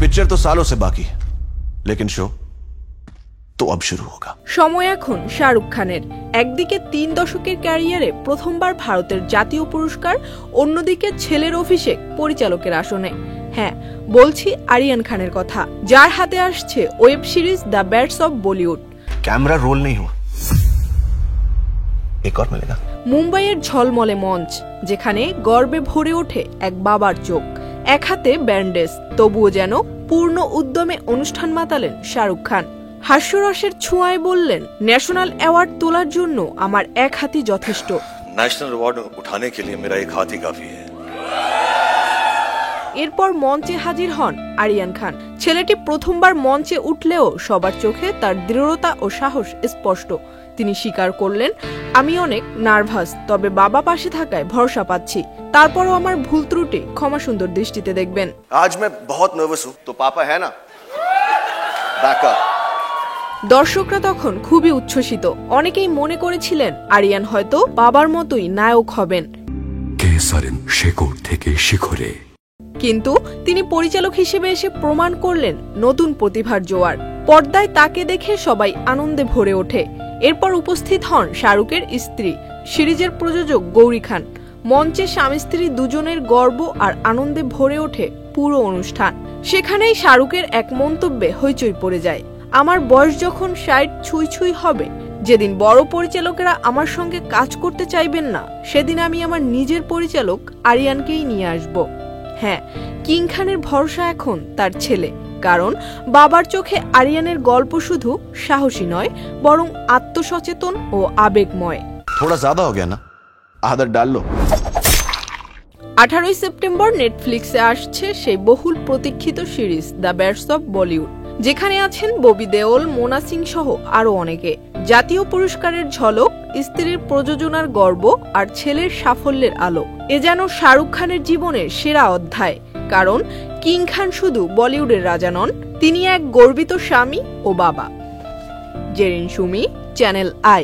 Picture तो सालों से बाकी है, लेकिन शो तो अब शुरू होगा। সময় এখন শাহরুখ খানের। একদিকে 3 দশকের ক্যারিয়ারে প্রথমবার ভারতের জাতীয় পুরস্কার, অন্যদিকে ছেলের অভিষেক পরিচালকের আসনে। হ্যাঁ, বলছি আরিয়ান খানের কথা, যার হাতে আসছে web series the bads of Bollywood. Camera roll नहीं हुआ, एक और मिलेगा। মুম্বাইয়ের ঝলমলে মঞ্চ, যেখানে গর্বে ভরে ওঠে এক বাবার চোখ, এক হাতে ব্যান্ডেজ, তবুও যেন পূর্ণ উদ্যমে অনুষ্ঠান মাতালেন শাহরুখ খান। হাস্যরসের ছোঁয়ায় বললেন, ন্যাশনাল অ্যাওয়ার্ড তোলার জন্য আমার এক হাতই যথেষ্ট। ন্যাশনাল অ্যাওয়ার্ড উঠানে কে লিয়ে মেরা এক হাত হি কাফি হ্যায়। এরপর মঞ্চে হাজির হন আরিয়ান খান। ছেলেটি প্রথমবার মঞ্চে উঠলেও সবার চোখে তার দৃঢ়তা ও সাহস স্পষ্ট। তিনি স্বীকার করলেন, আমি অনেক নার্ভাস, তবে বাবা পাশে থাকায় ভরসা পাচ্ছি। তারপরও আমার ভুল ত্রুটি ক্ষমা সুন্দর দৃষ্টিতে দেখবেন। আজ मैं बहुत नर्वस हूं, तो पापा है ना, बैक अप। দর্শকরা তখন খুবই উচ্ছ্বসিত। অনেকেই মনে করেছিলেন আরিয়ান হয়তো বাবার মতোই নায়ক হবেন, শেকড় থেকে শিখরে। কিন্তু তিনি পরিচালক হিসেবে এসে প্রমাণ করলেন নতুন প্রতিভার জোয়ার। পর্দায় তাকে দেখে সবাই আনন্দে ভরে ওঠে। এরপর উপস্থিত হন শাহরুখের স্ত্রী, সিরিজের প্রযোজক গৌরী খান। মঞ্চে স্বামী স্ত্রী দুজনের গর্ব আর আনন্দে ভরে ওঠে পুরো অনুষ্ঠান। সেখানেই শাহরুখের এক মন্তব্যে হইচই পড়ে যায়, আমার বয়স যখন 60 ছুঁই ছুঁই হবে, যেদিন বড় পরিচালকেরা আমার সঙ্গে কাজ করতে চাইবেন না, সেদিন আমি আমার নিজের পরিচালক আরিয়ানকেই নিয়ে আসব। হ্যাঁ, কিং খানের ভরসা এখন তার ছেলে, কারণ বাবার চোখে আরিয়ানের গল্প শুধু সাহসী নয়, বরং আত্মসচেতন ও আবেগময়। थोड़ा ज्यादा हो गया ना, आदत डाल लो। 18 সেপ্টেম্বর নেটফ্লিক্সে আসছে সেই বহুল প্রতীক্ষিত series the bads of Bollywood, যেখানে আছেন ববি দেওল, মোনা সিং সহ আরো অনেকে। জাতীয় পুরস্কারের ঝলক, স্ত্রীর প্রযোজনার গর্ব আর ছেলের সাফল্যের আলো, এ যেন শাহরুখ খানের জীবনের সেরা অধ্যায়। কারণ কিং খান শুধু বলিউডের রাজা নন, তিনি এক গর্বিত স্বামী ও বাবা। Jerin Sumi, Channel I.